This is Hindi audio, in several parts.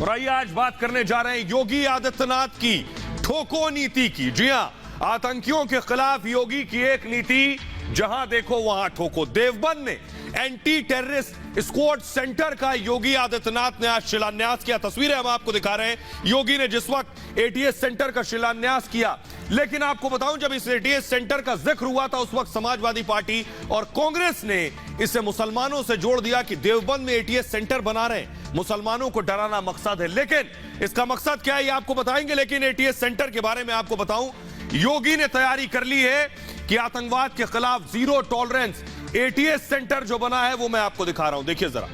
और आइए आज बात करने जा रहे हैं योगी आदित्यनाथ की ठोको नीति की। जी हां, आतंकियों के खिलाफ योगी की एक नीति, जहां देखो वहां ठोको। देवबंद में एंटी टेररिस्ट स्क्वाड सेंटर का योगी आदित्यनाथ ने आज शिलान्यास किया। तस्वीरें हम आपको दिखा रहे हैं। योगी ने जिस वक्त एटीएस सेंटर का शिलान्यास किया, लेकिन आपको बताऊं जब इस एटीएस सेंटर का जिक्र हुआ था उस वक्त समाजवादी पार्टी और कांग्रेस ने इसे मुसलमानों से जोड़ दिया कि देवबंद में एटीएस सेंटर बना रहे हैं, मुसलमानों को डराना मकसद है। लेकिन इसका मकसद क्या है ये आपको बताएंगे। लेकिन एटीएस सेंटर के बारे में आपको बताऊं, योगी ने तैयारी कर ली है कि आतंकवाद के खिलाफ जीरो टॉलरेंस एटीएस सेंटर जो बना है वो मैं आपको दिखा रहा हूं। देखिए जरा,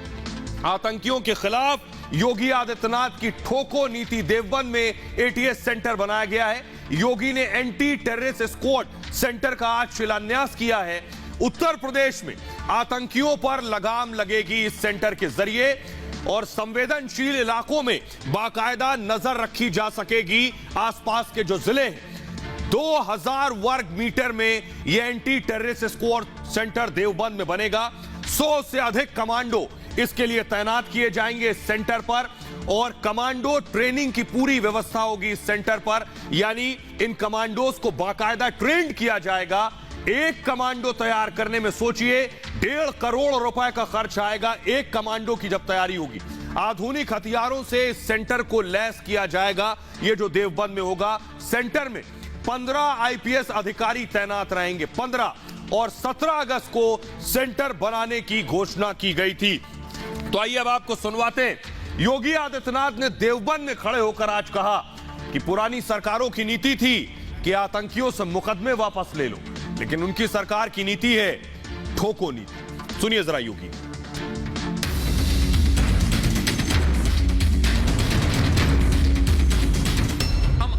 आतंकियों के खिलाफ योगी आदित्यनाथ की ठोको नीति। देवबंद में एटीएस सेंटर बनाया गया है। योगी ने एंटी टेररिस्ट स्क्वाड सेंटर का आज शिलान्यास किया है। उत्तर प्रदेश में आतंकियों पर लगाम लगेगी इस सेंटर के जरिए और संवेदनशील इलाकों में बाकायदा नजर रखी जा सकेगी। आसपास के जो जिले हैं, 2000 वर्ग मीटर में यह anti terrorist squad centre Deoband में बनेगा। 100 से अधिक कमांडो इसके लिए तैनात किए जाएंगे इस सेंटर पर और कमांडो ट्रेनिंग की पूरी व्यवस्था होगी इस सेंटर पर। यानी इन कमांडोज को बाकायदा ट्रेंड किया जाएगा। एक कमांडो तैयार करने में सोचिए 1.5 करोड़ रुपए का खर्च आएगा एक कमांडो की जब तैयारी होगी। आधुनिक हथियारों से इस सेंटर को लैस किया जाएगा। यह जो देवबंद में होगा, सेंटर में 15 आईपीएस अधिकारी तैनात रहेंगे। 15 और 17 अगस्त को सेंटर बनाने की घोषणा की गई थी। तो आइए अब आपको सुनवाते हैं। योगी आदित्यनाथ ने देवबंद में खड़े होकर आज कहा कि पुरानी सरकारों की नीति थी कि आतंकियों से मुकदमे वापस ले लो, लेकिन उनकी सरकार की नीति है ठोको नीति। सुनिए जरा योगी।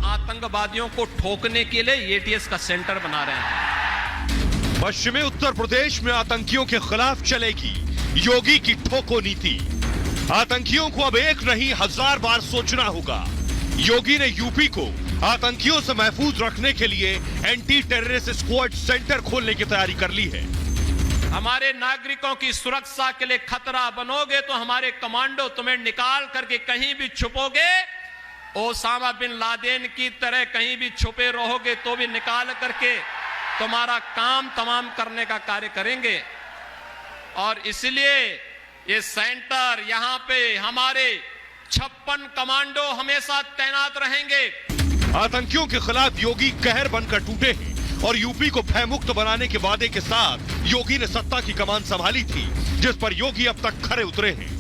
आतंकवादियों को ठोकने के लिए एटीएस का सेंटर बना रहे हैं। पश्चिमी उत्तर प्रदेश में आतंकियों के खिलाफ चलेगी योगी की ठोको नीति। आतंकियों को अब एक नहीं 1000 बार सोचना होगा। योगी ने यूपी को आतंकियों से महफूज रखने के लिए एंटी टेररिस्ट स्क्वाड सेंटर खोलने की तैयारी कर ली है। हमारे नागरिकों की सुरक्षा के लिए खतरा बनोगे तो हमारे कमांडो तुम्हें निकाल करके कहीं भी छुपोगे, ओसामा बिन लादेन की तरह कहीं भी छुपे रहोगे तो भी निकाल करके तुम्हारा काम तमाम करने का कार्य करेंगे। और इसलिए ये सेंटर, यहाँ पे हमारे 56 कमांडो हमेशा तैनात रहेंगे। आतंकियों के खिलाफ योगी कहर बनकर टूटे हैं और यूपी को भयमुक्त बनाने के वादे के साथ योगी ने सत्ता की कमान संभाली थी, जिस पर योगी अब तक खरे उतरे हैं।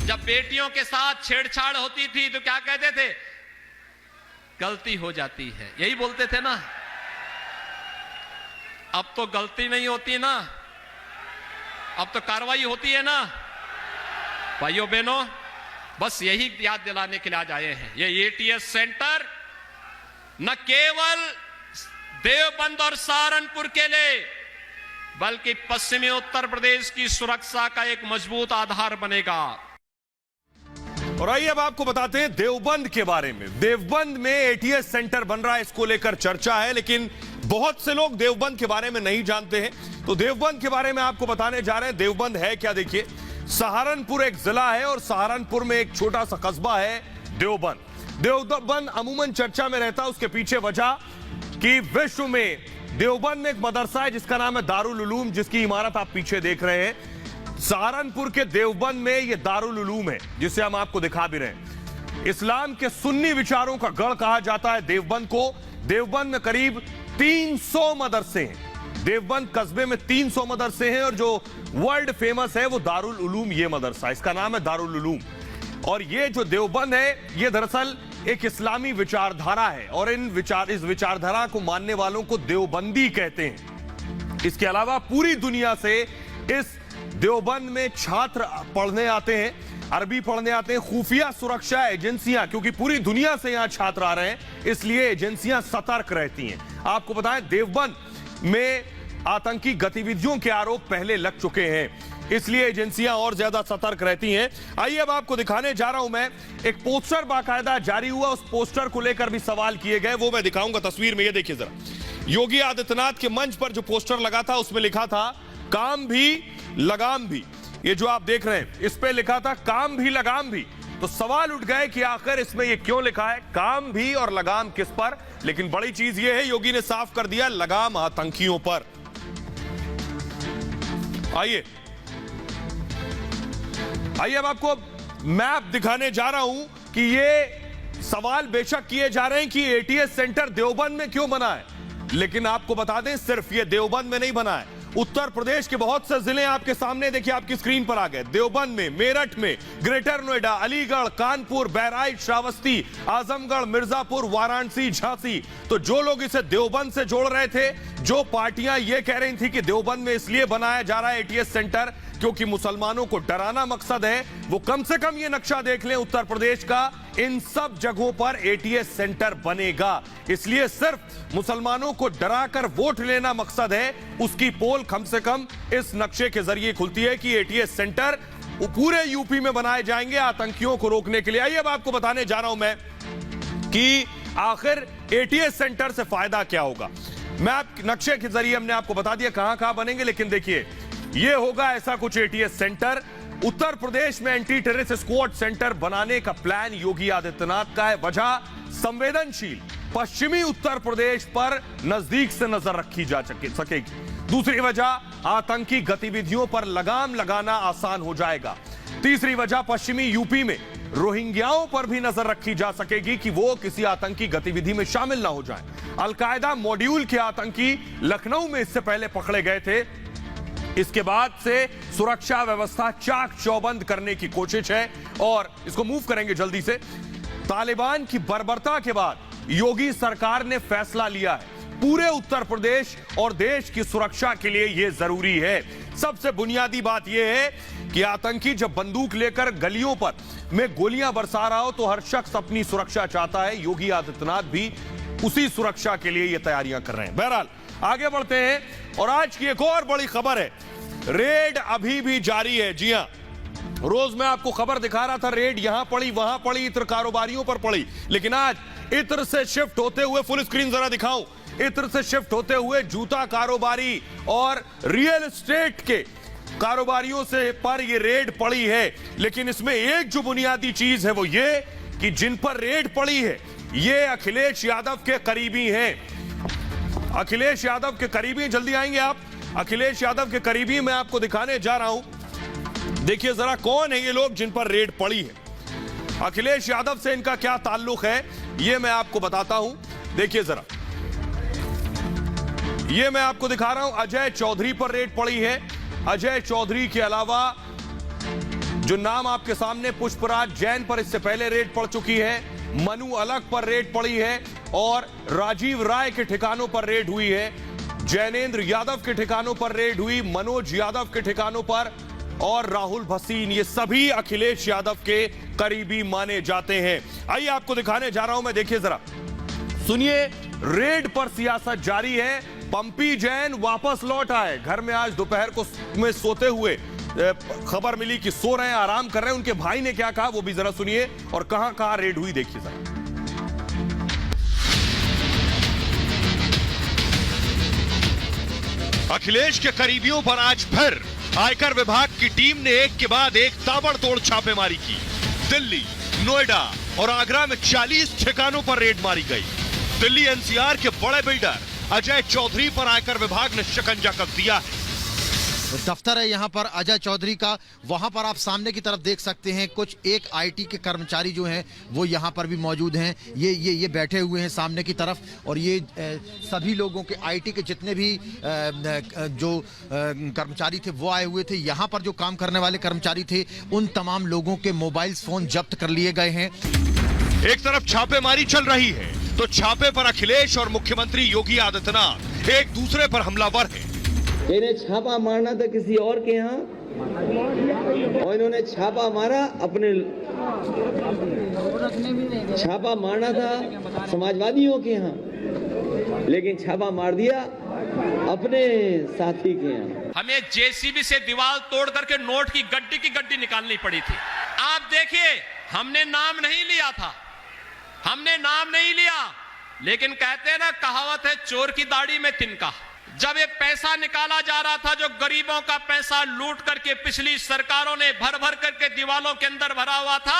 जब बेटियों के साथ छेड़छाड़ होती थी तो क्या कहते थे? गलती हो जाती है, यही बोलते थे ना। अब तो गलती नहीं होती ना, अब तो कार्रवाई होती है ना। भाइयों बहनों, बस यही याद दिलाने के लिए आज आए हैं। ये एटीएस सेंटर न केवल देवबंद और सहारनपुर के लिए बल्कि पश्चिमी उत्तर प्रदेश की सुरक्षा का एक मजबूत आधार बनेगा। और आइए अब आपको बताते हैं देवबंद के बारे में। देवबंद में एटीएस सेंटर बन रहा है, इसको लेकर चर्चा है, लेकिन बहुत से लोग देवबंद के बारे में नहीं जानते हैं। तो देवबंद के बारे में आपको बताने जा रहे हैं। देवबंद है क्या? देखिए, सहारनपुर एक जिला है और सहारनपुर में एक छोटा सा कस्बा है देवबंद। देवबंद अमूमन चर्चा में रहता है, उसके पीछे वजह कि विश्व में देवबंद में एक मदरसा है जिसका नाम है दारुल उलूम, जिसकी इमारत आप पीछे देख रहे हैं। सहारनपुर के देवबंद में यह दारुल उलूम है, जिसे हम आपको दिखा भी रहे हैं। इस्लाम के सुन्नी विचारों का गढ़ कहा जाता है देवबंद को। देवबंद में करीब 300 मदरसे हैं। देवबंद कस्बे में 300 मदरसे हैं और जो वर्ल्ड फेमस है वो दारुल उलूम, ये मदरसा, इसका नाम है दारुल उलूम। और ये जो देवबंद है ये दरअसल एक इस्लामी विचारधारा है और इस विचारधारा को मानने वालों को देवबंदी कहते हैं। इसके अलावा पूरी दुनिया से इस देवबंद में छात्र पढ़ने आते हैं, अरबी पढ़ने आते हैं। खुफिया सुरक्षा एजेंसियां, क्योंकि पूरी दुनिया से यहां छात्र आ रहे हैं, इसलिए एजेंसियां सतर्क रहती हैं। आपको बताएं, देवबंद में आतंकी गतिविधियों के आरोप पहले लग चुके हैं, इसलिए एजेंसियां और ज्यादा सतर्क रहती हैं। आइए अब आपको दिखाने जा रहा हूं मैं, एक पोस्टर बाकायदा जारी हुआ, उस पोस्टर को लेकर भी सवाल किए गए, वो मैं दिखाऊंगा तस्वीर में। ये देखिए जरा, योगी आदित्यनाथ के मंच पर जो पोस्टर लगा था उसमें लिखा था काम भी लगाम भी। ये जो आप देख रहे हैं इस पे लिखा था काम भी लगाम भी। तो सवाल उठ गए कि आखिर इसमें ये क्यों लिखा है, काम भी और लगाम किस पर। लेकिन बड़ी चीज ये है, योगी ने साफ कर दिया लगाम आतंकियों पर। आइए अब आपको मैप दिखाने जा रहा हूं कि ये सवाल बेशक किए जा रहे हैं कि एटीएस सेंटर देवबंद में क्यों बना है, लेकिन आपको बता दें सिर्फ ये देवबंद में नहीं बना है। उत्तर प्रदेश के बहुत से जिले आपके सामने देखिए, आपकी स्क्रीन पर आ गए। देवबंद में, मेरठ में, ग्रेटर नोएडा, अलीगढ़, कानपुर, बहराइच, श्रावस्ती, आजमगढ़, मिर्जापुर, वाराणसी, झांसी। तो जो लोग इसे देवबंद से जोड़ रहे थे, जो पार्टियां ये कह रही थी कि देवबंद में इसलिए बनाया जा रहा है एटीएस सेंटर क्योंकि मुसलमानों को डराना मकसद है, वो कम से कम ये नक्शा देख लें उत्तर प्रदेश का, इन सब जगहों पर एटीएस सेंटर बनेगा। इसलिए सिर्फ मुसलमानों को डराकर वोट लेना मकसद है, उसकी पोल कम से कम इस नक्शे के जरिए खुलती है कि एटीएस सेंटर पूरे यूपी में बनाए जाएंगे आतंकियों को रोकने के लिए। आइए अब आपको बताने जा रहा हूं मैं कि आखिर एटीएस सेंटर से फायदा क्या होगा। मैप नक्शे के जरिए हमने आपको बता दिया कहां कहां बनेंगे, लेकिन देखिए ये होगा ऐसा कुछ एटीएस सेंटर। उत्तर प्रदेश में एंटी टेररिस्ट स्क्वाड सेंटर बनाने का प्लान योगी आदित्यनाथ का है। वजह संवेदनशील पश्चिमी उत्तर प्रदेश पर नजदीक से नजर रखी जा सकेगी। दूसरी वजह आतंकी गतिविधियों पर लगाम लगाना आसान हो जाएगा। तीसरी वजह पश्चिमी यूपी में रोहिंग्याओं पर भी नजर रखी जा सकेगी कि वो किसी आतंकी गतिविधि में शामिल ना हो जाएं। अलकायदा मॉड्यूल के आतंकी लखनऊ में इससे पहले पकड़े गए थे। इसके बाद से सुरक्षा व्यवस्था चाक चौबंद करने की कोशिश है और इसको मूव करेंगे जल्दी से। तालिबान की बर्बरता के बाद योगी सरकार ने फैसला लिया है, पूरे उत्तर प्रदेश और देश की सुरक्षा के लिए यह जरूरी है। सबसे बुनियादी बात यह है कि आतंकी जब बंदूक लेकर गलियों पर में गोलियां बरसा रहा हो तो हर शख्स अपनी सुरक्षा चाहता है। योगी आदित्यनाथ भी उसी सुरक्षा के लिए यह तैयारियां कर रहे हैं। बहरहाल आगे बढ़ते हैं और आज की एक और बड़ी खबर है, रेड अभी भी जारी है। जी हां, रोज मैं आपको खबर दिखा रहा था, रेड यहां पड़ी वहां पड़ी, इत्र कारोबारियों पर पड़ी, लेकिन आज इत्र से शिफ्ट होते हुए, फुल स्क्रीन जरा दिखाऊं, इत्र से शिफ्ट होते हुए जूता कारोबारी और रियल एस्टेट के कारोबारियों से पर यह रेड पड़ी है। लेकिन इसमें एक जो बुनियादी चीज है वो ये कि जिन पर रेड पड़ी है ये अखिलेश यादव के करीबी हैं। अखिलेश यादव के करीबी, जल्दी आएंगे आप, अखिलेश यादव के करीबी मैं आपको दिखाने जा रहा हूं। देखिए जरा कौन है ये लोग जिन पर रेड पड़ी है, अखिलेश यादव से इनका क्या ताल्लुक है ये मैं आपको बताता हूं। देखिए जरा, ये मैं आपको दिखा रहा हूं, अजय चौधरी पर रेड पड़ी है। अजय चौधरी के अलावा जो नाम आपके सामने, पुष्पराज जैन पर इससे पहले रेड पड़ चुकी है, मनु अलग पर रेड पड़ी है और राजीव राय के ठिकानों पर रेड हुई है, जैनेंद्र यादव के ठिकानों पर रेड हुई, मनोज यादव के ठिकानों पर और राहुल भसीन, ये सभी अखिलेश यादव के करीबी माने जाते हैं। आइए आपको दिखाने जा रहा हूं मैं, देखिए जरा, सुनिए, रेड पर सियासत जारी है। पंपी जैन वापस लौट आए घर में, आज दोपहर को में सोते हुए खबर मिली कि सो रहे हैं, आराम कर रहे हैं। उनके भाई ने क्या कहा वो भी जरा सुनिए और कहां कहां रेड हुई देखिए जरा। अखिलेश के करीबियों पर आज फिर आयकर विभाग की टीम ने एक के बाद एक ताबड़तोड़ छापेमारी की। दिल्ली, नोएडा और आगरा में 40 ठिकानों पर रेड मारी गई। दिल्ली एनसीआर के बड़े बिल्डर अजय चौधरी पर आयकर विभाग ने शिकंजा कस दिया है। दफ्तर है यहाँ पर अजय चौधरी का, वहाँ पर आप सामने की तरफ देख सकते हैं कुछ एक आईटी के कर्मचारी जो हैं वो यहाँ पर भी मौजूद हैं। ये बैठे हुए हैं सामने की तरफ और ये सभी लोगों के आईटी के जितने भी जो कर्मचारी थे वो आए हुए थे। यहाँ पर जो काम करने वाले कर्मचारी थे उन तमाम लोगों के मोबाइल फोन जब्त कर लिए गए हैं। एक तरफ छापेमारी चल रही है तो छापे पर अखिलेश और मुख्यमंत्री योगी आदित्यनाथ एक दूसरे पर हमलावर हैं। इन्हें छापा मारना था किसी और के यहाँ और इन्होंने छापा मारा अपने, छापा मारना था समाजवादियों के यहाँ लेकिन छापा मार दिया अपने साथी के यहाँ। हमें जेसीबी से दीवार तोड़ करके नोट की गड्डी निकालनी पड़ी थी। आप देखिए, हमने नाम नहीं लिया था, हमने नाम नहीं लिया, लेकिन कहते हैं ना, कहावत है चोर की दाढ़ी में तिनका। जब ये पैसा निकाला जा रहा था जो गरीबों का पैसा लूट करके पिछली सरकारों ने भर भर करके दीवालों के अंदर भरा हुआ था,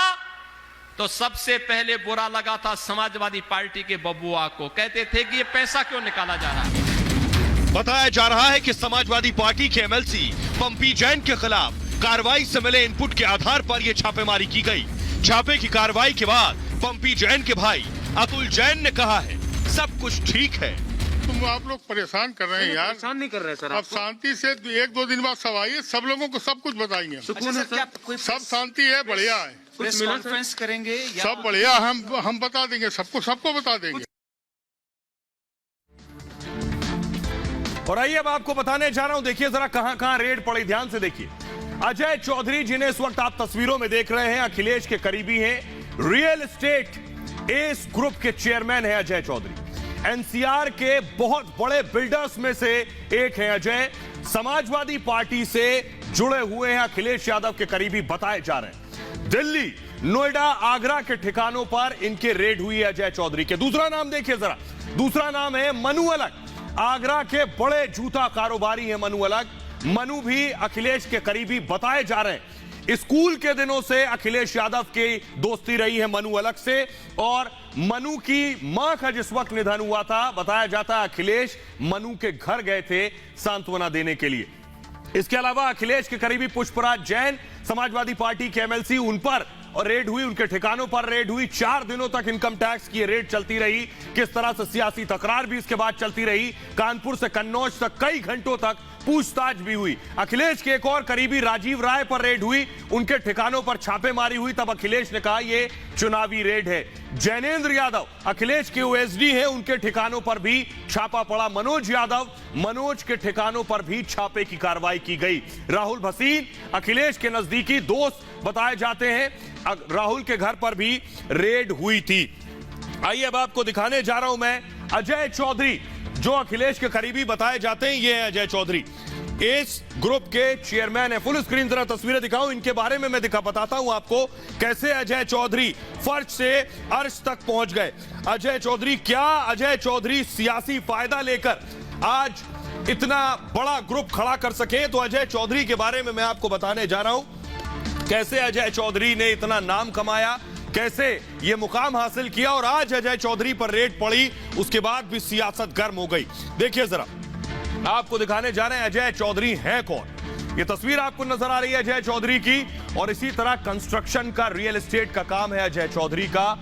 तो सबसे पहले बुरा लगा था समाजवादी पार्टी के बबुआ को। कहते थे कि ये पैसा क्यों निकाला जा रहा है। बताया जा रहा है कि समाजवादी पार्टी के एमएलसी पंपी जैन के खिलाफ कार्रवाई से मिले इनपुट के आधार पर यह छापेमारी की गई। छापे की कार्रवाई के बाद पंपी जैन के भाई अतुल जैन ने कहा है सब कुछ ठीक है। तुम आप लोग परेशान कर रहे हैं यार। परेशान नहीं कर रहे सर। अब शांति से 1-2 दिन बाद सब आइए, सब लोगों को सब कुछ बताएंगे। सब शांति है, बढ़िया है। प्रेस कॉन्फ्रेंस करेंगे या सब बढ़िया, हम बता देंगे सबको बता देंगे। और आइए अब आपको बताने जा रहा हूं, देखिए जरा कहां कहां रेड पड़ी, ध्यान से देखिए। अजय चौधरी जिन्हें इस वक्त आप तस्वीरों में देख रहे हैं, अखिलेश के करीबी हैं, रियल एस्टेट एस ग्रुप के चेयरमैन है अजय चौधरी। एनसीआर के बहुत बड़े बिल्डर्स में से एक है अजय। समाजवादी पार्टी से जुड़े हुए हैं, अखिलेश यादव के करीबी बताए जा रहे हैं। दिल्ली, नोएडा, आगरा के ठिकानों पर इनके रेड हुई है अजय चौधरी के। दूसरा नाम देखिए जरा, दूसरा नाम है मनु अलग। आगरा के बड़े जूता कारोबारी हैं मनु अलग। मनु भी अखिलेश के करीबी बताए जा रहे हैं। स्कूल के दिनों से अखिलेश यादव की दोस्ती रही है मनु अलग से, और मनु की मां का जिस वक्त निधन हुआ था, बताया जाता है अखिलेश मनु के घर गए थे सांत्वना देने के लिए। इसके अलावा अखिलेश के करीबी पुष्पराज जैन, समाजवादी पार्टी के एमएलसी, उन पर और रेड हुई, उनके ठिकानों पर रेड हुई। 4 दिनों तक इनकम टैक्स की रेड चलती रही। किस तरह से सियासी तकरार भी इसके बाद चलती रही। कानपुर से कन्नौज तक कई घंटों तक पूछताछ भी हुई। अखिलेश के एक और करीबी राजीव राय पर रेड हुई, उनके ठिकानों पर छापेमारी हुई। तब अखिलेश ने कहा यह चुनावी रेड है। जैनेंद्र यादव अखिलेश के ओएसडी हैं, उनके ठिकानों पर भी छापा पड़ा। मनोज यादव, मनोज के ठिकानों पर भी छापे की कार्रवाई की गई। राहुल भसीन अखिलेश के नजदीकी दोस्त बताए जाते हैं, राहुल के घर पर भी रेड हुई थी। आइए अब आपको दिखाने जा रहा हूं मैं अजय चौधरी, जो अखिलेश के करीबी बताए जाते हैं। ये है अजय चौधरी, इस ग्रुप के चेयरमैन है। फुल स्क्रीन जरा तस्वीरें दिखाऊं, इनके बारे में मैं बताता हूं आपको कैसे अजय चौधरी फर्श से अर्श तक पहुंच गए। अजय चौधरी, क्या अजय चौधरी सियासी फायदा लेकर आज इतना बड़ा ग्रुप खड़ा कर सके? तो अजय चौधरी के बारे में मैं आपको बताने जा रहा हूं, कैसे अजय चौधरी ने इतना नाम कमाया, कैसे ये मुकाम हासिल किया, और आज अजय चौधरी पर रेड पड़ी, उसके बाद भी सियासत गर्म हो गई। देखिए जरा, आपको दिखाने जा रहे हैं अजय चौधरी हैं कौन। ये तस्वीर आपको नजर आ रही है अजय चौधरी की, और इसी तरह कंस्ट्रक्शन का, रियल एस्टेट का काम है अजय चौधरी का।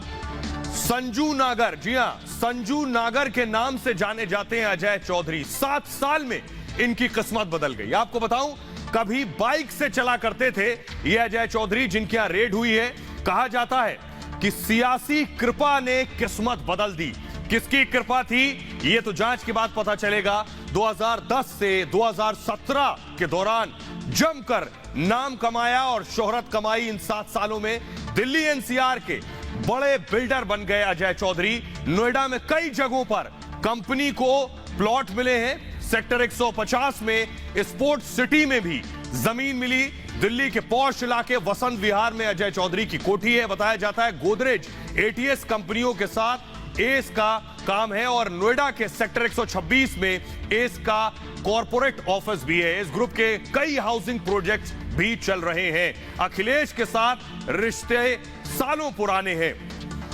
संजू नागर, जी हां, संजू नागर के नाम से जाने जाते हैं अजय चौधरी। 7 साल में इनकी किस्मत बदल गई। आपको बताऊं, कभी बाइक से चला करते थे ये अजय चौधरी, जिनके यहां रेड हुई है। कहा जाता है कि सियासी कृपा ने किस्मत बदल दी। किसकी कृपा थी ये तो जांच के बाद पता चलेगा। 2010 से 2017 के दौरान जमकर नाम कमाया और शोहरत कमाई। इन 7 सालों में दिल्ली एनसीआर के बड़े बिल्डर बन गए अजय चौधरी। नोएडा में कई जगहों पर कंपनी को प्लॉट मिले हैं। सेक्टर 150 में स्पोर्ट्स सिटी में भी जमीन मिली। दिल्ली के पॉश इलाके वसंत विहार में अजय चौधरी की कोठी है। बताया जाता है गोदरेज, एटीएस कंपनियों के साथ एस का काम है, और नोएडा के सेक्टर 126 में एस का कॉर्पोरेट ऑफिस भी है। इस ग्रुप के कई हाउसिंग प्रोजेक्ट्स भी चल रहे हैं। अखिलेश के साथ रिश्ते सालों पुराने हैं।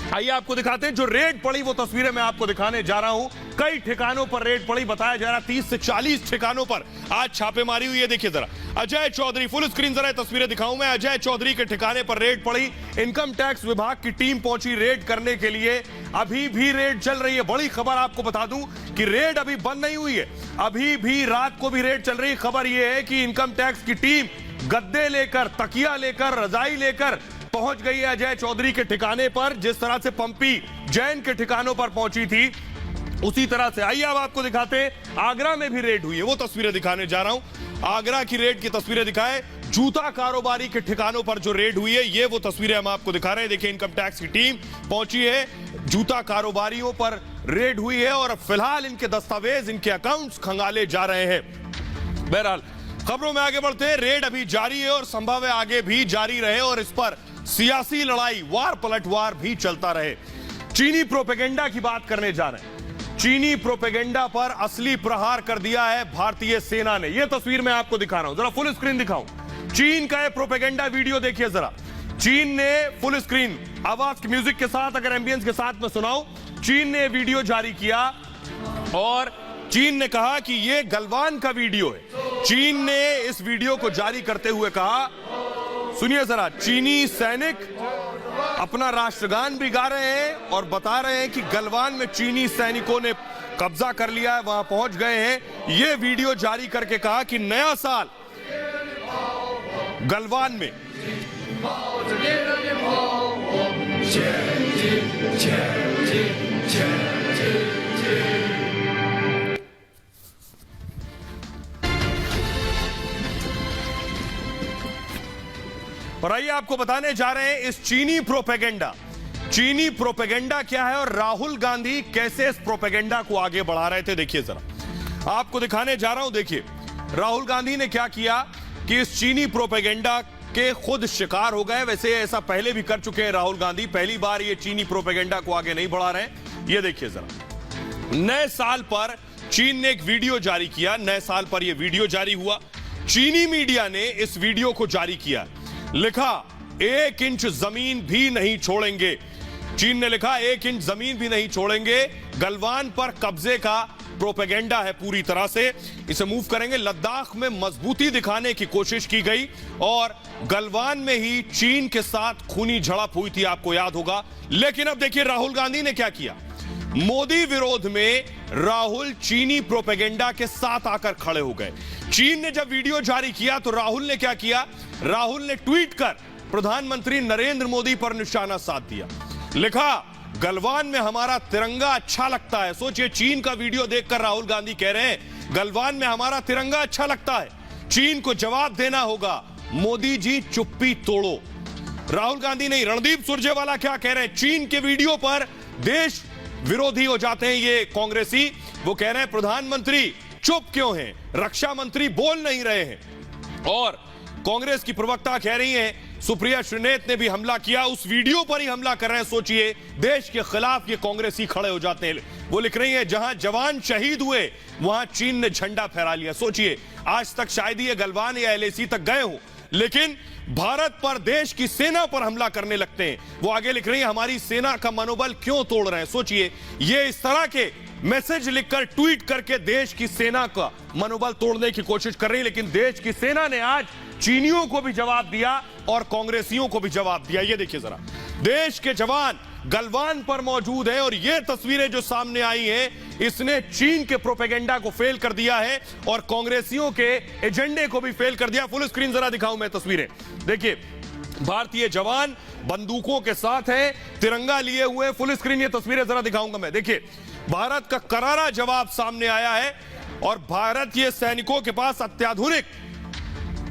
आइए आपको दिखाते हैं जो रेड पड़ी, वो तस्वीरें मैं आपको दिखाने जा रहा हूं। कई ठिकानों पर रेड पड़ी, बताया जा रहा 30 से 40 ठिकानों पर आज छापेमारी हुई है। देखिए जरा अजय चौधरी, फुल स्क्रीन जरा तस्वीरें दिखाऊं मैं। अजय चौधरी के ठिकाने पर रेड पड़ी। इनकम टैक्स विभाग की टीम पहुंची रेड करने के लिए। अभी भी रेड चल रही है। बड़ी खबर आपको बता दूं कि रेड अभी बंद नहीं हुई है, अभी भी रात को भी रेड चल रही है। खबर यह है कि इनकम टैक्स की टीम गद्दे लेकर, तकिया लेकर, रजाई लेकर पहुंच गई है अजय चौधरी के ठिकाने पर। जिस तरह से पंपी जैन के ठिकानों पर पहुंची थी, उसी तरह से। आइए अब आपको दिखाते हैं आगरा में भी रेड हुई है, वो तस्वीरें दिखाने जा रहा हूं। आगरा की रेड की तस्वीरें दिखाएं। जूता कारोबारी के ठिकानों पर जो रेड हुई है, ये वो तस्वीरें हम आपको दिखा रहे हैं। देखिए इनकम टैक्स की टीम पहुंची है, जूता कारोबारियों पर रेड हुई है, और फिलहाल इनके दस्तावेज, इनके अकाउंट्स खंगाले जा रहे हैं। बहरहाल खबरों में आगे बढ़ते हैं। रेड अभी जारी है और संभव है आगे भी जारी रहे, और इस पर सियासी लड़ाई, वार पलटवार भी चलता रहे। चीनी प्रोपेगेंडा की बात करने जा रहे हैं। चीनी प्रोपेगेंडा पर असली प्रहार कर दिया है भारतीय सेना ने। यह तस्वीर मैं आपको दिखा रहा हूं, जरा फुल स्क्रीन दिखाऊं। चीन का यह प्रोपेगेंडा वीडियो देखिए जरा। चीन ने फुल स्क्रीन आवाज के म्यूजिक के साथ, अगर एम्बियंस के साथ में सुनाऊं, चीन ने वीडियो जारी किया और चीन ने कहा कि यह गलवान का वीडियो है। चीन ने इस वीडियो को जारी करते हुए कहा, सुनिए जरा, चीनी सैनिक अपना राष्ट्रगान भी गा रहे हैं और बता रहे हैं कि गलवान में चीनी सैनिकों ने कब्जा कर लिया है, वहां पहुंच गए हैं। यह वीडियो जारी करके कहा कि नया साल गलवान में और आइए आपको बताने जा रहे हैं इस चीनी प्रोपेगेंडा क्या है और राहुल गांधी कैसे इस प्रोपेगेंडा को आगे बढ़ा रहे थे। देखिए जरा, आपको दिखाने जा रहा हूं। देखिए राहुल गांधी ने क्या किया कि इस चीनी प्रोपेगेंडा के खुद शिकार हो गए। वैसे ऐसा पहले भी कर चुके हैं राहुल गांधी, पहली बार ये चीनी प्रोपेगेंडा को आगे नहीं बढ़ा रहे हैं। ये देखिए जरा, नए साल पर चीन ने एक वीडियो जारी किया। नए साल पर यह वीडियो जारी हुआ। चीनी मीडिया ने इस वीडियो को जारी किया, लिखा 1 इंच जमीन भी नहीं छोड़ेंगे। चीन ने लिखा 1 इंच जमीन भी नहीं छोड़ेंगे। गलवान पर कब्जे का प्रोपेगेंडा है पूरी तरह से, इसे मूव करेंगे। लद्दाख में मजबूती दिखाने की कोशिश की गई और गलवान में ही चीन के साथ खूनी झड़प हुई थी, आपको याद होगा। लेकिन अब देखिए राहुल गांधी ने क्या किया। मोदी विरोध में राहुल चीनी प्रोपेगेंडा के साथ आकर खड़े हो गए। चीन ने जब वीडियो जारी किया तो राहुल ने क्या किया, राहुल ने ट्वीट कर प्रधानमंत्री नरेंद्र मोदी पर निशाना साध दिया। लिखा, गलवान में हमारा तिरंगा अच्छा लगता है। सोचिए, चीन का वीडियो देखकर राहुल गांधी कह रहे हैं गलवान में हमारा तिरंगा अच्छा लगता है, चीन को जवाब देना होगा, मोदी जी चुप्पी तोड़ो। राहुल गांधी नहीं, रणदीप सुरजेवाला क्या कह रहे हैं, चीन के वीडियो पर देश विरोधी हो जाते हैं ये कांग्रेसी। वो कह रहे हैं प्रधानमंत्री चुप क्यों हैं, रक्षा मंत्री बोल नहीं रहे हैं। और कांग्रेस की प्रवक्ता कह रही हैं सुप्रिया श्रीनेत ने भी हमला किया, उस वीडियो पर ही हमला कर रहे हैं। सोचिए, देश के खिलाफ ये कांग्रेसी खड़े हो जाते हैं। वो लिख रही है जहां जवान शहीद हुए वहां चीन ने झंडा फहरा लिया। सोचिए, आज तक शायद ये गलवान या एलएसी तक गए हो, लेकिन भारत पर, देश की सेना पर हमला करने लगते हैं। वो आगे लिख रही है हमारी सेना का मनोबल क्यों तोड़ रहे हैं। सोचिए, ये इस तरह के मैसेज लिखकर, ट्वीट करके देश की सेना का मनोबल तोड़ने की कोशिश कर रही है। लेकिन देश की सेना ने आज चीनियों को भी जवाब दिया और कांग्रेसियों को भी जवाब दिया। ये देखिए जरा, देश के जवान गलवान पर मौजूद हैं और ये तस्वीरें जो सामने आई हैं, इसने चीन के प्रोपेगेंडा को फेल कर दिया है और कांग्रेसियों के एजेंडे को भी फेल कर दिया। फुल स्क्रीन जरा दिखाऊं मैं तस्वीरें। देखिए, भारतीय जवान बंदूकों के साथ हैं, तिरंगा लिए हुए। फुल स्क्रीन ये तस्वीरें जरा दिखाऊंगा मैं। देखिए, भारत का करारा जवाब सामने आया है और भारतीय सैनिकों के पास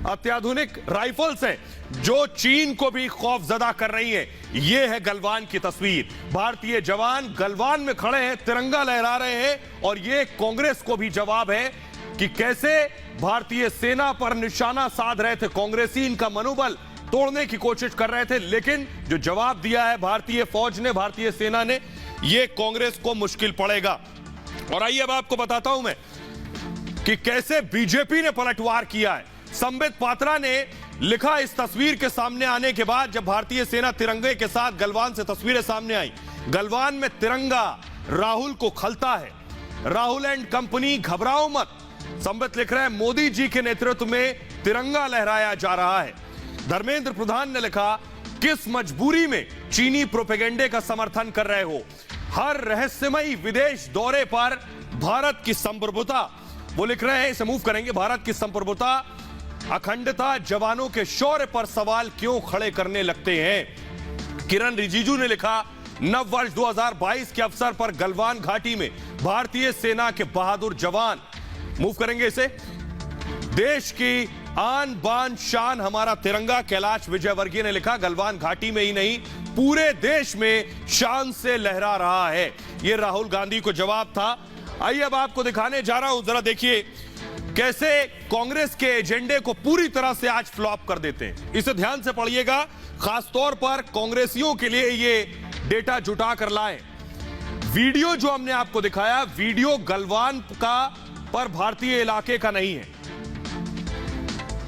अत्याधुनिक राइफल्स हैं जो चीन को भी खौफजदा कर रही हैं। यह है गलवान की तस्वीर। भारतीय जवान गलवान में खड़े हैं, तिरंगा लहरा रहे हैं और यह कांग्रेस को भी जवाब है कि कैसे भारतीय सेना पर निशाना साध रहे थे कांग्रेसी, इनका मनोबल तोड़ने की कोशिश कर रहे थे। लेकिन जो जवाब दिया है भारतीय फौज ने, भारतीय सेना ने, यह कांग्रेस को मुश्किल पड़ेगा। और आइए अब आपको बताता हूं मैं कि कैसे बीजेपी ने पलटवार किया है। संबित पात्रा ने लिखा इस तस्वीर के सामने आने के बाद, जब भारतीय सेना तिरंगे के साथ गलवान से तस्वीरें सामने आई, गलवान में तिरंगा राहुल को खलता है, राहुल एंड कंपनी घबराओ मत। संबित लिख रहे हैं मोदी जी के नेतृत्व में तिरंगा लहराया जा रहा है। धर्मेंद्र प्रधान ने लिखा, किस मजबूरी में चीनी प्रोपेगेंडे का समर्थन कर रहे हो, हर रहस्यमयी विदेश दौरे पर भारत की संप्रभुता। वो लिख रहे हैं, इसे मूव करेंगे, भारत की संप्रभुता, अखंडता, जवानों के शौर्य पर सवाल क्यों खड़े करने लगते हैं। किरण रिजिजू ने लिखा, नव वर्ष 2022 के अवसर पर गलवान घाटी में भारतीय सेना के बहादुर जवान। मूव करेंगे इसे, देश की आन बान शान हमारा तिरंगा। कैलाश विजयवर्गीय ने लिखा, गलवान घाटी में ही नहीं पूरे देश में शान से लहरा रहा है। यह राहुल गांधी को जवाब था। आइए अब आपको दिखाने जा रहा हूं, जरा देखिए कैसे कांग्रेस के एजेंडे को पूरी तरह से आज फ्लॉप कर देते हैं। इसे ध्यान से पढ़िएगा, खासतौर पर कांग्रेसियों के लिए ये डेटा जुटा कर लाएं। वीडियो जो हमने आपको दिखाया, वीडियो गलवान का पर भारतीय इलाके का नहीं है।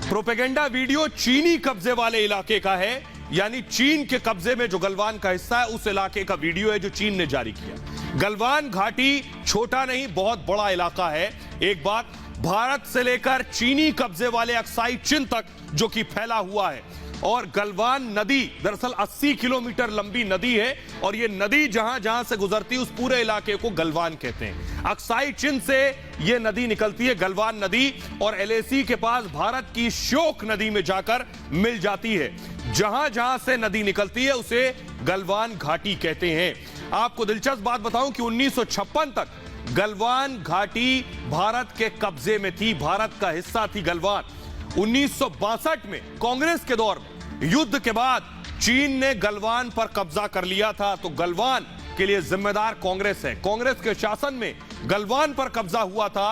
प्रोपेगेंडा वीडियो चीनी कब्जे वाले इलाके का है। यानी चीन के कब्जे में जो गलवान का हिस्सा है उस इलाके का वीडियो है जो चीन ने जारी किया। गलवान घाटी छोटा नहीं बहुत बड़ा इलाका है। एक बात, भारत से लेकर चीनी कब्जे वाले अक्साई चिन तक जो कि फैला हुआ है। और गलवान नदी दरअसल 80 किलोमीटर लंबी नदी है और ये नदी जहां जहां से गुजरती है उस पूरे इलाके को गलवान कहते हैं। अक्साई चिन से ये नदी निकलती है गलवान नदी और एलएसी के पास भारत की श्योक नदी में जाकर मिल जाती है। जहां जहां से नदी निकलती है उसे गलवान घाटी कहते हैं। आपको दिलचस्प बात बताऊं कि 1956 तक गलवान घाटी भारत के कब्जे में थी, भारत का हिस्सा थी गलवान। 1962 में कांग्रेस के दौर में युद्ध के बाद चीन ने गलवान पर कब्जा कर लिया था, तो गलवान के लिए जिम्मेदार कांग्रेस है। कांग्रेस के शासन में गलवान पर कब्जा हुआ था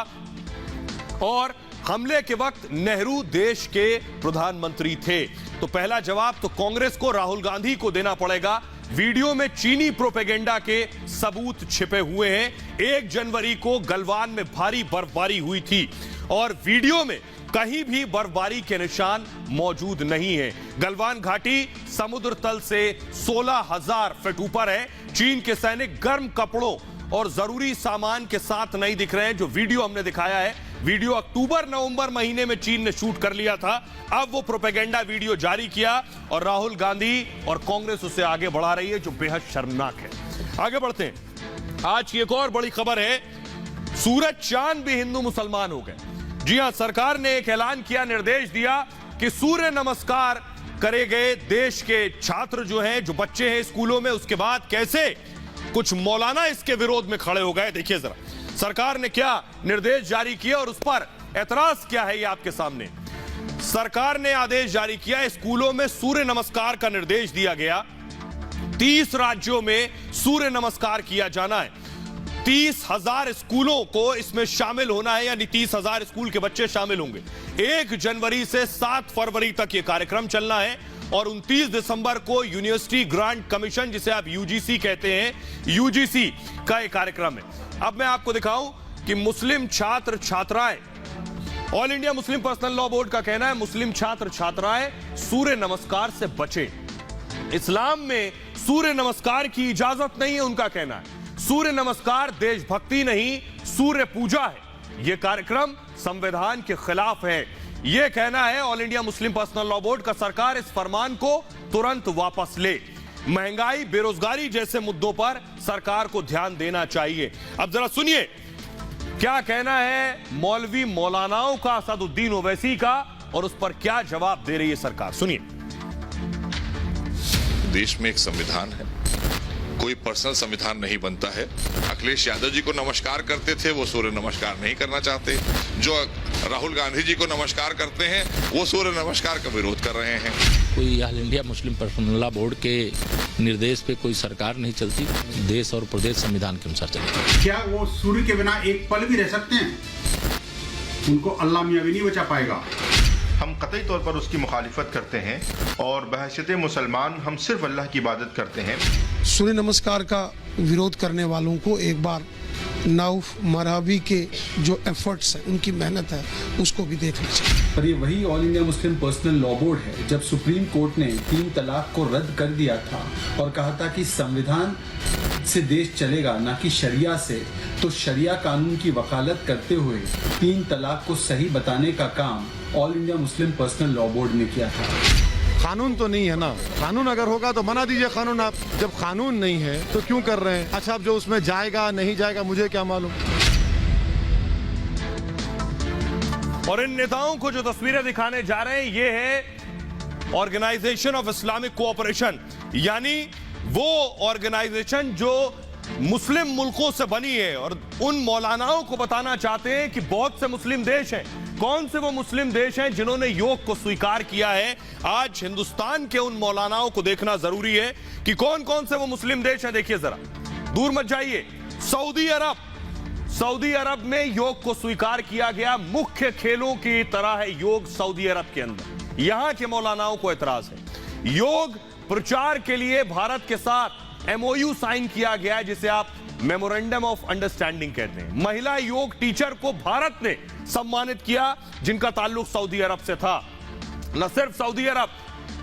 और हमले के वक्त नेहरू देश के प्रधानमंत्री थे। तो पहला जवाब तो कांग्रेस को, राहुल गांधी को देना पड़ेगा। वीडियो में चीनी प्रोपेगेंडा के सबूत छिपे हुए हैं। 1 जनवरी को गलवान में भारी बर्फबारी हुई थी और वीडियो में कहीं भी बर्फबारी के निशान मौजूद नहीं है। गलवान घाटी समुद्र तल से 16,000 फीट ऊपर है। चीन के सैनिक गर्म कपड़ों और जरूरी सामान के साथ नहीं दिख रहे हैं। जो वीडियो हमने दिखाया है, वीडियो अक्टूबर-नवंबर महीने में चीन ने शूट कर लिया था। अब वो प्रोपेगेंडा वीडियो जारी किया और राहुल गांधी और कांग्रेस उसे आगे बढ़ा रही है, जो बेहद शर्मनाक है। आगे बढ़ते हैं। आज की एक और बड़ी खबर है, सूरज चांद भी हिंदू मुसलमान हो गए। जी हां, सरकार ने एक ऐलान किया, निर्देश दिया कि सूर्य नमस्कार करे गए देश के छात्र जो हैं, जो बच्चे हैं स्कूलों में, उसके बाद कैसे कुछ मौलाना इसके विरोध में खड़े हो गए। देखिए जरा सरकार ने क्या निर्देश जारी किया और उस पर एतराज क्या है, ये आपके सामने। सरकार ने आदेश जारी किया, स्कूलों में सूर्य नमस्कार का निर्देश दिया गया। 30 राज्यों में सूर्य नमस्कार किया जाना है। 30,000 स्कूलों को इसमें शामिल होना है, यानी 30,000 स्कूल के बच्चे शामिल होंगे। 1 जनवरी से 7 फरवरी तक यह कार्यक्रम चलना है और 29 दिसंबर को यूनिवर्सिटी ग्रांट कमीशन, जिसे आप यूजीसी कहते हैं, यूजीसी का यह कार्यक्रम है। अब मैं आपको दिखाऊं कि मुस्लिम छात्र छात्राएं, all India Muslim personal law board का कहना है मुस्लिम छात्र छात्राएं सूर्य नमस्कार से बचें। इस्लाम में सूर्य नमस्कार की इजाजत नहीं है, उनका कहना है। सूर्य नमस्कार देशभक्ति नहीं, सूर्य पूजा है। यह कार्यक्रम संविधान के खिलाफ है, यह कहना है all India Muslim personal law board का। सरकार इस फरमान को तुरंत वापस ले। महंगाई, बेरोजगारी जैसे मुद्दों पर सरकार को ध्यान देना चाहिए। अब जरा सुनिए क्या कहना है मौलवी मौलानाओं का, असदुद्दीन ओवैसी का, और उस पर क्या जवाब दे रही है सरकार। सुनिए। देश में एक संविधान है, कोई पर्सनल संविधान नहीं बनता है। अखिलेश यादव जी को नमस्कार करते थे, वो सूर्य नमस्कार नहीं करना चाहते। जो राहुल गांधी जी को नमस्कार करते हैं वो सूर्य नमस्कार का विरोध कर रहे हैं। कोई all India Muslim personal law board के निर्देश पे कोई सरकार नहीं चलती, देश और प्रदेश संविधान के अनुसार चलती। क्या वो सूर्य के बिना एक पल भी रह सकते हैं? उनको अल्लाह मियां भी नहीं बचा पाएगा। हम कतई तौर पर उसकी मुखालिफत करते हैं और बहैसियत मुसलमान हम सिर्फ अल्लाह की इबादत करते हैं। सूर्य नमस्कार का विरोध करने वालों को एक बार नौफ मरहबी के जो एफर्ट्स हैं, उनकी मेहनत है, उसको भी देखना चाहिए। पर ये वही all India Muslim personal law board है जब सुप्रीम कोर्ट ने 3 तलाक को रद्द कर दिया था और कहा था कि संविधान से देश चलेगा ना कि शरिया से, तो शरिया कानून की वकालत करते हुए 3 तलाक को सही बताने का काम all India Muslim personal law board ने किया था। कानून तो नहीं है ना, कानून अगर होगा तो बना दीजिए कानून। आप जब कानून नहीं है तो क्यों कर रहे हैं? अच्छा, अब जो उसमें जाएगा नहीं जाएगा मुझे क्या मालूम। और इन नेताओं को जो तस्वीरें दिखाने जा रहे हैं ये है ऑर्गेनाइजेशन ऑफ इस्लामिक कोऑपरेशन, यानी वो ऑर्गेनाइजेशन जो मुस्लिम मुल्कों से बनी है और उन मौलानाओं को बताना चाहते हैं कि बहुत से मुस्लिम देश हैं। कौन से वो मुस्लिम देश हैं जिन्होंने योग को स्वीकार किया है? आज हिंदुस्तान के उन मौलानाओं को देखना जरूरी है कि कौन कौन से वो मुस्लिम देश हैं। देखिए जरा, दूर मत जाइए। सऊदी अरब में योग को स्वीकार किया गया, मुख्य खेलों की तरह है योग सऊदी अरब के अंदर। यहां के मौलानाओं को एतराज है। योग प्रचार के लिए भारत के साथ MOU साइन किया गया है, जिसे आप मेमोरेंडम ऑफ अंडरस्टैंडिंग कहते हैं। महिला योग टीचर को भारत ने सम्मानित किया जिनका ताल्लुक सऊदी अरब से था। न सिर्फ सऊदी अरब,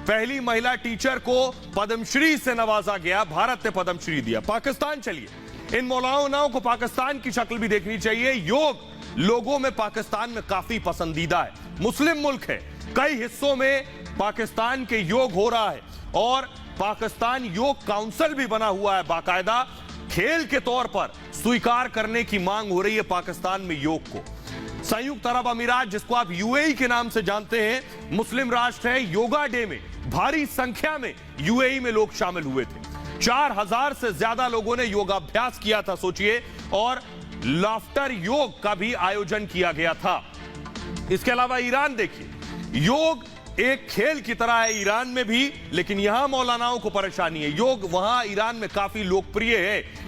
पहली महिला टीचर को पद्मश्री से नवाजा गया, भारत ने पद्मश्री दिया। पाकिस्तान चलिए, इन मौलानाओं को पाकिस्तान की शक्ल भी देखनी चाहिए। योग लोगों में पाकिस्तान में काफी पसंदीदा है, मुस्लिम मुल्क है, कई हिस्सों में पाकिस्तान के योग हो रहा है और पाकिस्तान योग काउंसिल भी बना हुआ है, बाकायदा खेल के तौर पर स्वीकार करने की मांग हो रही है पाकिस्तान में योग को। संयुक्त अरब अमीरात, जिसको आप यूएई के नाम से जानते हैं, मुस्लिम राष्ट्र है। योगा डे में भारी संख्या में यूएई में लोग शामिल हुए थे। 4000 से ज्यादा लोगों ने योगाभ्यास किया था, सोचिए, और लाफ्टर योग का भी आयोजन किया गया था। इसके अलावा ईरान देखिए, योग एक खेल की तरह है ईरान में भी, लेकिन यहां मौलानाओं को परेशानी है। योग वहां ईरान में काफी लोकप्रिय है,